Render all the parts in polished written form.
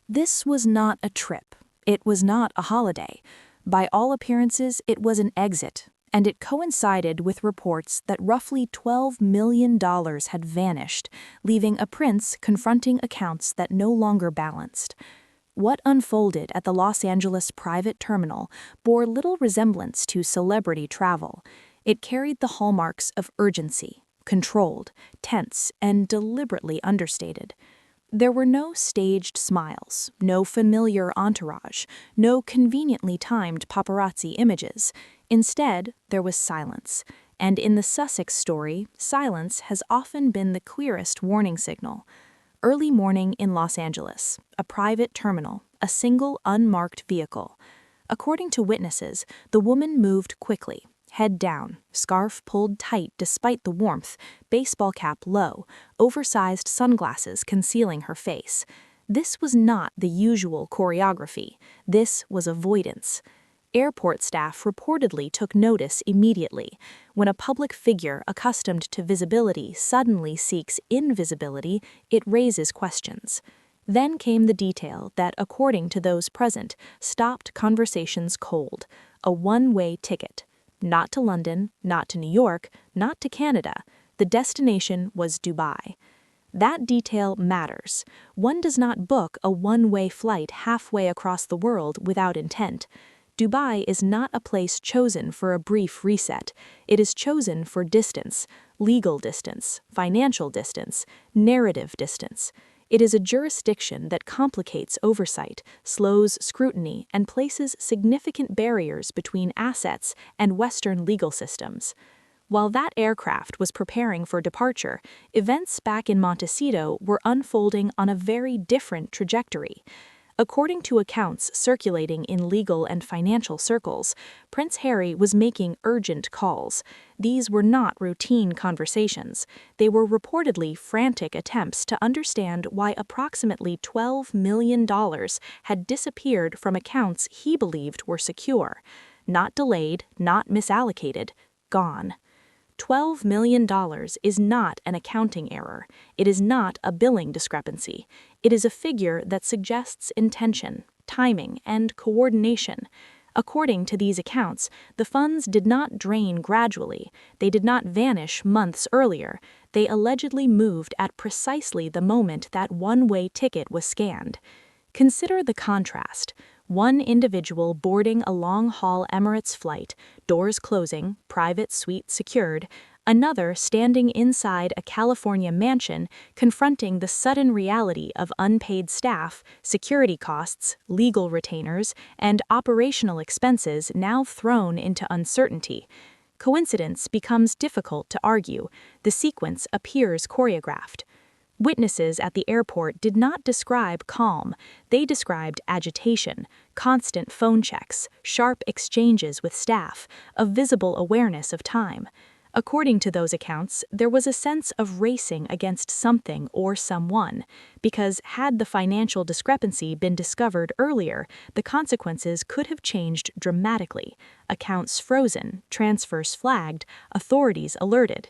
This was not a trip. It was not a holiday. By all appearances, it was an exit, and it coincided with reports that roughly $12 million had vanished, leaving a prince confronting accounts that no longer balanced. What unfolded at the Los Angeles private terminal bore little resemblance to celebrity travel. It carried the hallmarks of urgency, controlled, tense, and deliberately understated. There were no staged smiles, no familiar entourage, no conveniently timed paparazzi images. Instead, there was silence. And in the Sussex story, silence has often been the clearest warning signal. Early morning in Los Angeles, a private terminal, a single unmarked vehicle. According to witnesses, the woman moved quickly, head down, scarf pulled tight despite the warmth, baseball cap low, oversized sunglasses concealing her face. This was not the usual choreography. This was avoidance. Airport staff reportedly took notice immediately. When a public figure accustomed to visibility suddenly seeks invisibility, it raises questions. Then came the detail that, according to those present, stopped conversations cold: a one-way ticket. Not to London, not to New York, not to Canada. The destination was Dubai. That detail matters. One does not book a one-way flight halfway across the world without intent. Dubai is not a place chosen for a brief reset. It is chosen for distance, legal distance, financial distance, narrative distance. It is a jurisdiction that complicates oversight, slows scrutiny, and places significant barriers between assets and Western legal systems. While that aircraft was preparing for departure, events back in Montecito were unfolding on a very different trajectory. According to accounts circulating in legal and financial circles, Prince Harry was making urgent calls. These were not routine conversations. They were reportedly frantic attempts to understand why approximately $12 million had disappeared from accounts he believed were secure. Not delayed, not misallocated, gone. $12 million is not an accounting error. It is not a billing discrepancy. It is a figure that suggests intention, timing, and coordination. According to these accounts, the funds did not drain gradually. They did not vanish months earlier. They allegedly moved at precisely the moment that one-way ticket was scanned. Consider the contrast. One individual boarding a long-haul Emirates flight, doors closing, private suite secured; another standing inside a California mansion, confronting the sudden reality of unpaid staff, security costs, legal retainers, and operational expenses now thrown into uncertainty. Coincidence becomes difficult to argue. The sequence appears choreographed. Witnesses at the airport did not describe calm. They described agitation, constant phone checks, sharp exchanges with staff, a visible awareness of time. According to those accounts, there was a sense of racing against something or someone, because had the financial discrepancy been discovered earlier, the consequences could have changed dramatically. Accounts frozen, transfers flagged, authorities alerted.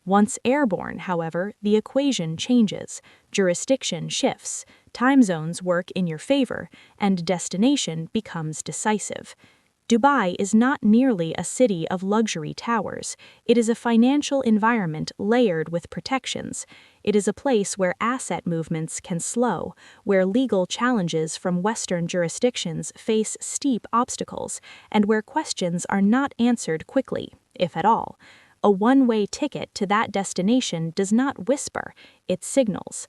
Once airborne, however, the equation changes, jurisdiction shifts, time zones work in your favor, and destination becomes decisive. Dubai is not merely a city of luxury towers. It is a financial environment layered with protections. It is a place where asset movements can slow, where legal challenges from Western jurisdictions face steep obstacles, and where questions are not answered quickly, if at all. A one-way ticket to that destination does not whisper, it signals.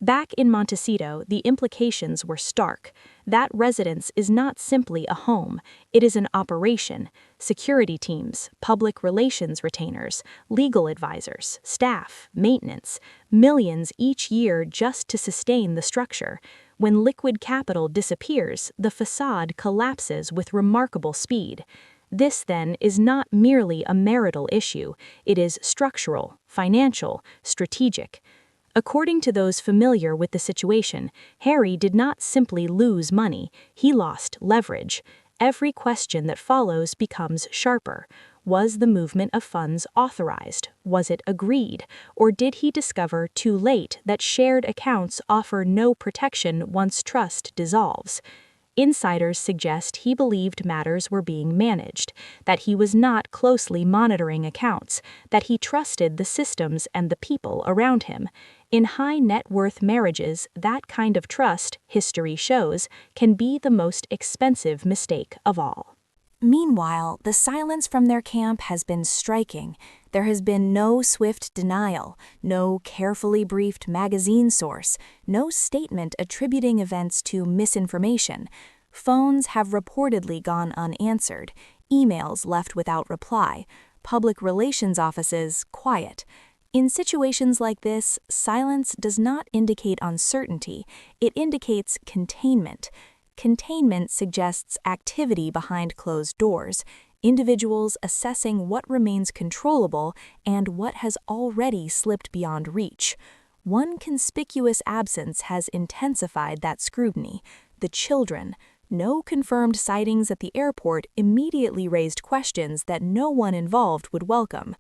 Back in Montecito, the implications were stark. That residence is not simply a home, it is an operation. Security teams, public relations retainers, legal advisors, staff, maintenance, millions each year just to sustain the structure. When liquid capital disappears, the facade collapses with remarkable speed. This, then, is not merely a marital issue. It is structural, financial, strategic. According to those familiar with the situation, Harry did not simply lose money, he lost leverage. Every question that follows becomes sharper. Was the movement of funds authorized? Was it agreed? Or did he discover too late that shared accounts offer no protection once trust dissolves? Insiders suggest he believed matters were being managed, that he was not closely monitoring accounts, that he trusted the systems and the people around him. In high net worth marriages, that kind of trust, history shows, can be the most expensive mistake of all. Meanwhile, the silence from their camp has been striking. There has been no swift denial, no carefully briefed magazine source, no statement attributing events to misinformation. Phones have reportedly gone unanswered, emails left without reply, public relations offices quiet. In situations like this, silence does not indicate uncertainty, it indicates containment. Containment suggests activity behind closed doors, individuals assessing what remains controllable and what has already slipped beyond reach. One conspicuous absence has intensified that scrutiny: the children. No confirmed sightings at the airport immediately raised questions that no one involved would welcome.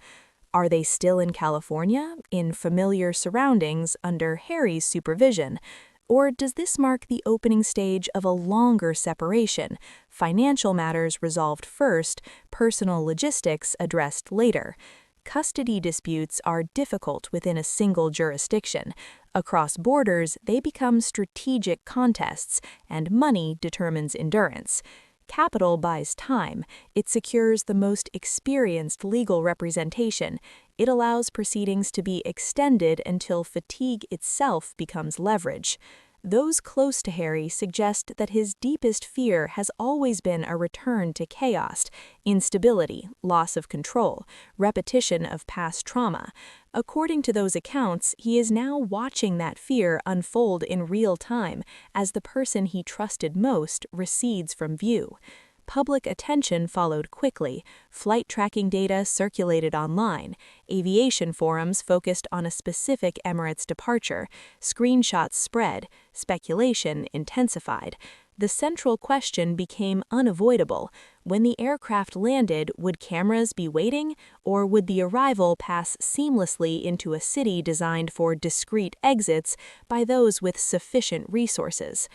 Are they still in California, in familiar surroundings, under Harry's supervision? Or does this mark the opening stage of a longer separation, financial matters resolved first, personal logistics addressed later? Custody disputes are difficult within a single jurisdiction. Across borders, they become strategic contests, and money determines endurance. Capital buys time. It secures the most experienced legal representation. It allows proceedings to be extended until fatigue itself becomes leverage. Those close to Harry suggest that his deepest fear has always been a return to chaos, instability, loss of control, repetition of past trauma. According to those accounts, he is now watching that fear unfold in real time as the person he trusted most recedes from view. Public attention followed quickly. Flight tracking data circulated online. Aviation forums focused on a specific Emirates departure. Screenshots spread. Speculation intensified. The central question became unavoidable. When the aircraft landed, would cameras be waiting, or would the arrival pass seamlessly into a city designed for discreet exits by those with sufficient resources?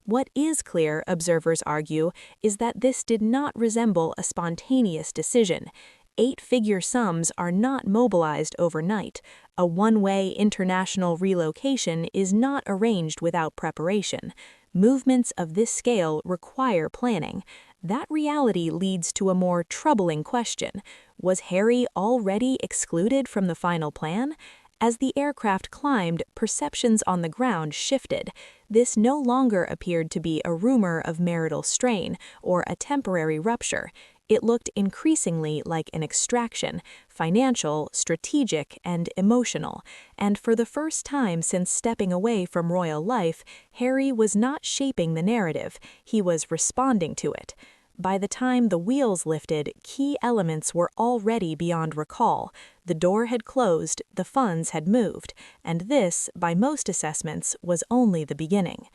What is clear, observers argue, is that this did not resemble a spontaneous decision. Eight-figure sums are not mobilized overnight. A one-way international relocation is not arranged without preparation. Movements of this scale require planning. That reality leads to a more troubling question. Was Harry already excluded from the final plan? As the aircraft climbed, perceptions on the ground shifted. This no longer appeared to be a rumor of marital strain or a temporary rupture. It looked increasingly like an extraction, financial, strategic, and emotional. And for the first time since stepping away from royal life, Harry was not shaping the narrative, he was responding to it. By the time the wheels lifted, key elements were already beyond recall. The door had closed, the funds had moved, and this, by most assessments, was only the beginning.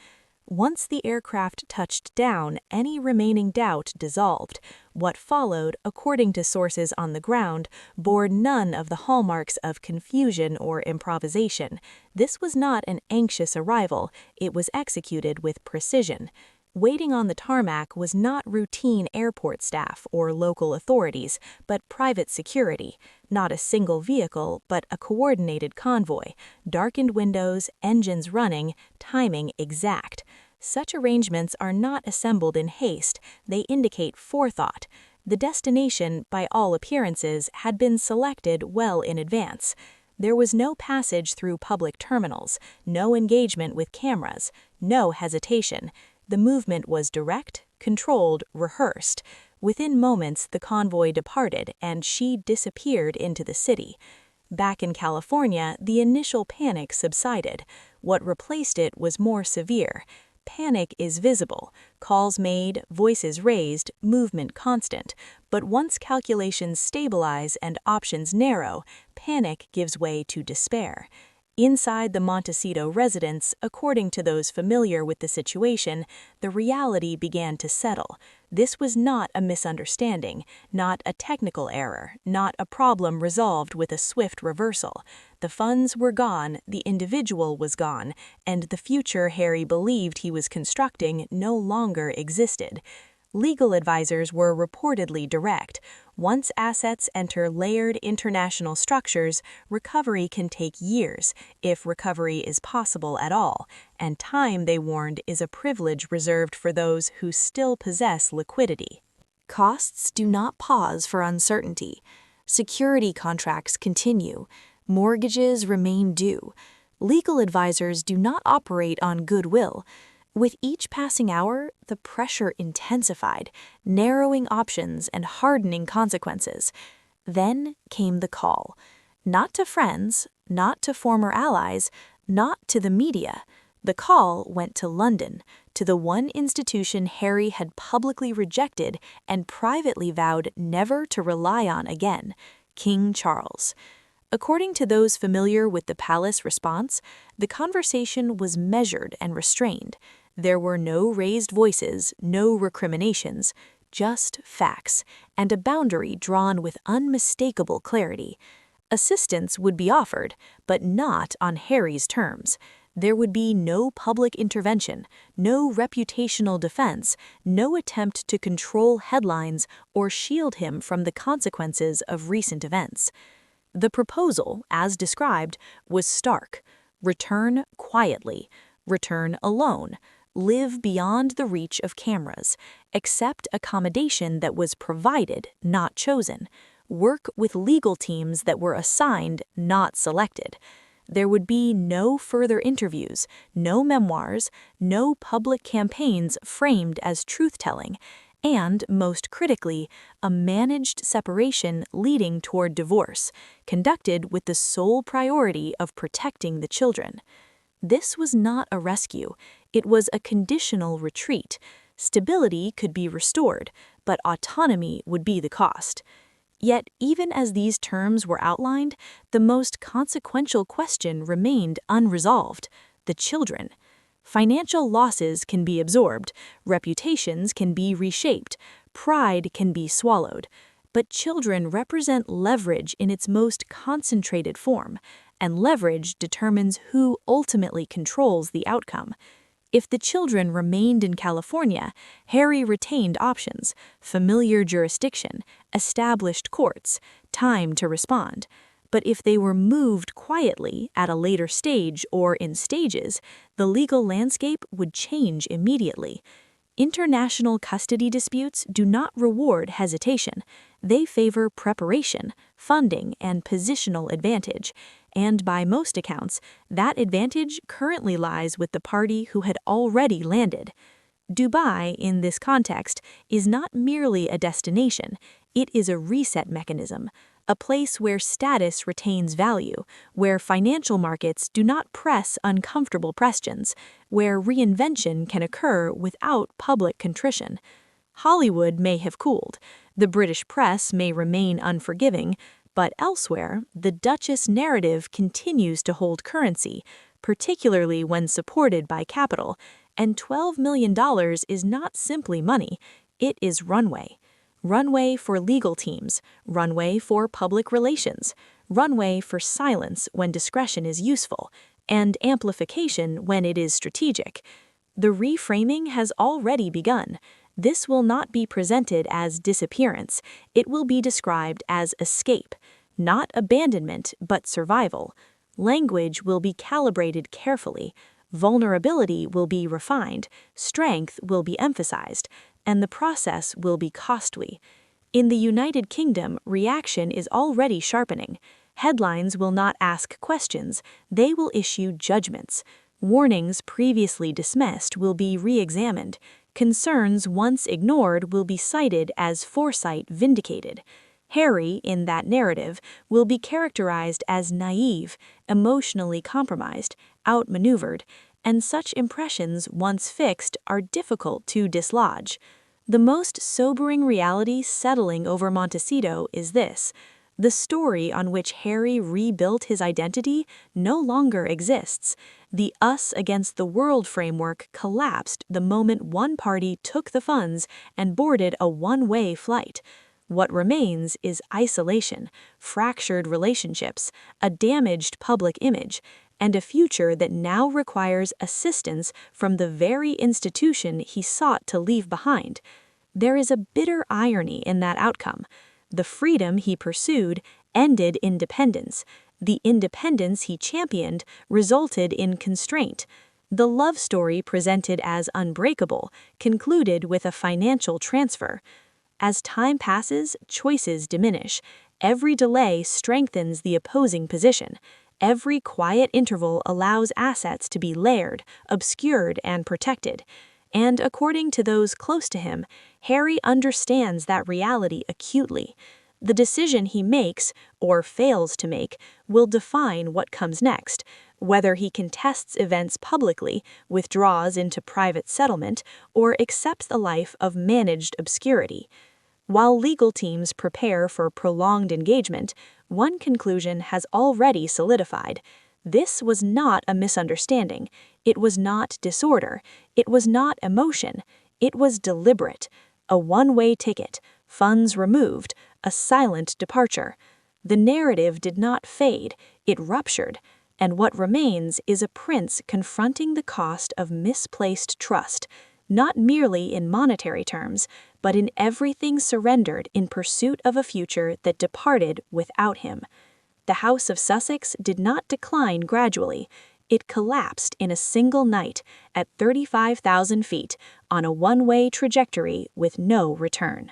Once the aircraft touched down, any remaining doubt dissolved. What followed, according to sources on the ground, bore none of the hallmarks of confusion or improvisation. This was not an anxious arrival, it was executed with precision. Waiting on the tarmac was not routine airport staff or local authorities, but private security. Not a single vehicle, but a coordinated convoy. Darkened windows, engines running, timing exact. Such arrangements are not assembled in haste, they indicate forethought. The destination, by all appearances, had been selected well in advance. There was no passage through public terminals, no engagement with cameras, no hesitation. The movement was direct, controlled, rehearsed. Within moments, the convoy departed, and she disappeared into the city. Back in California, the initial panic subsided. What replaced it was more severe. Panic is visible, calls made, voices raised, movement constant. But once calculations stabilize and options narrow, panic gives way to despair. Inside the Montecito residence, according to those familiar with the situation, the reality began to settle. This was not a misunderstanding, not a technical error, not a problem resolved with a swift reversal. The funds were gone, the individual was gone, and the future Harry believed he was constructing no longer existed. Legal advisors were reportedly direct. Once assets enter layered international structures, recovery can take years, if recovery is possible at all, and time, they warned, is a privilege reserved for those who still possess liquidity. Costs do not pause for uncertainty. Security contracts continue. Mortgages remain due. Legal advisors do not operate on goodwill. With each passing hour, the pressure intensified, narrowing options and hardening consequences. Then came the call. Not to friends, not to former allies, not to the media. The call went to London, to the one institution Harry had publicly rejected and privately vowed never to rely on again, King Charles. According to those familiar with the palace response, the conversation was measured and restrained. There were no raised voices, no recriminations, just facts, and a boundary drawn with unmistakable clarity. Assistance would be offered, but not on Harry's terms. There would be no public intervention, no reputational defense, no attempt to control headlines or shield him from the consequences of recent events. The proposal, as described, was stark. Return quietly. Return alone. Live beyond the reach of cameras. Accept accommodation that was provided, not chosen. Work with legal teams that were assigned, not selected. There would be no further interviews, no memoirs, no public campaigns framed as truth-telling, and, most critically, a managed separation leading toward divorce, conducted with the sole priority of protecting the children. This was not a rescue. It was a conditional retreat. Stability could be restored, but autonomy would be the cost. Yet, even as these terms were outlined, the most consequential question remained unresolved: the children. Financial losses can be absorbed, reputations can be reshaped, pride can be swallowed, but children represent leverage in its most concentrated form, and leverage determines who ultimately controls the outcome. If the children remained in California, Harry retained options: familiar jurisdiction, established courts, time to respond. But if they were moved quietly at a later stage or in stages, the legal landscape would change immediately. International custody disputes do not reward hesitation. They favor preparation, funding, and positional advantage. And by most accounts, that advantage currently lies with the party who had already landed. Dubai, in this context, is not merely a destination, it is a reset mechanism, a place where status retains value, where financial markets do not press uncomfortable questions, where reinvention can occur without public contrition. Hollywood may have cooled, the British press may remain unforgiving, but elsewhere, the Duchess narrative continues to hold currency, particularly when supported by capital, and $12 million is not simply money, it is runway. Runway for legal teams, runway for public relations, runway for silence when discretion is useful, and amplification when it is strategic. The reframing has already begun. This will not be presented as disappearance, it will be described as escape, not abandonment but survival. Language will be calibrated carefully, vulnerability will be refined, strength will be emphasized, and the process will be costly. In the United Kingdom, reaction is already sharpening. Headlines will not ask questions, they will issue judgments. Warnings previously dismissed will be re-examined. Concerns once ignored will be cited as foresight vindicated. Harry, in that narrative, will be characterized as naive, emotionally compromised, outmaneuvered, and such impressions, once fixed, are difficult to dislodge. The most sobering reality settling over Montecito is this: The story on which Harry rebuilt his identity no longer exists. The us against the world framework collapsed the moment one party took the funds and boarded a one-way flight. What remains is isolation, fractured relationships, a damaged public image, and a future that now requires assistance from the very institution he sought to leave behind. There is a bitter irony in that outcome. The freedom he pursued ended in dependence. The independence he championed resulted in constraint. The love story presented as unbreakable concluded with a financial transfer. As time passes, choices diminish. Every delay strengthens the opposing position. Every quiet interval allows assets to be layered, obscured, and protected. And according to those close to him, Harry understands that reality acutely. The decision he makes, or fails to make, will define what comes next, whether he contests events publicly, withdraws into private settlement, or accepts a life of managed obscurity. While legal teams prepare for prolonged engagement, one conclusion has already solidified. This was not a misunderstanding. It was not disorder. It was not emotion. It was deliberate. A one-way ticket, funds removed, a silent departure. The narrative did not fade. It ruptured. And what remains is a prince confronting the cost of misplaced trust, not merely in monetary terms, but in everything surrendered in pursuit of a future that departed without him. The House of Sussex did not decline gradually. It collapsed in a single night at 35,000 feet on a one-way trajectory with no return.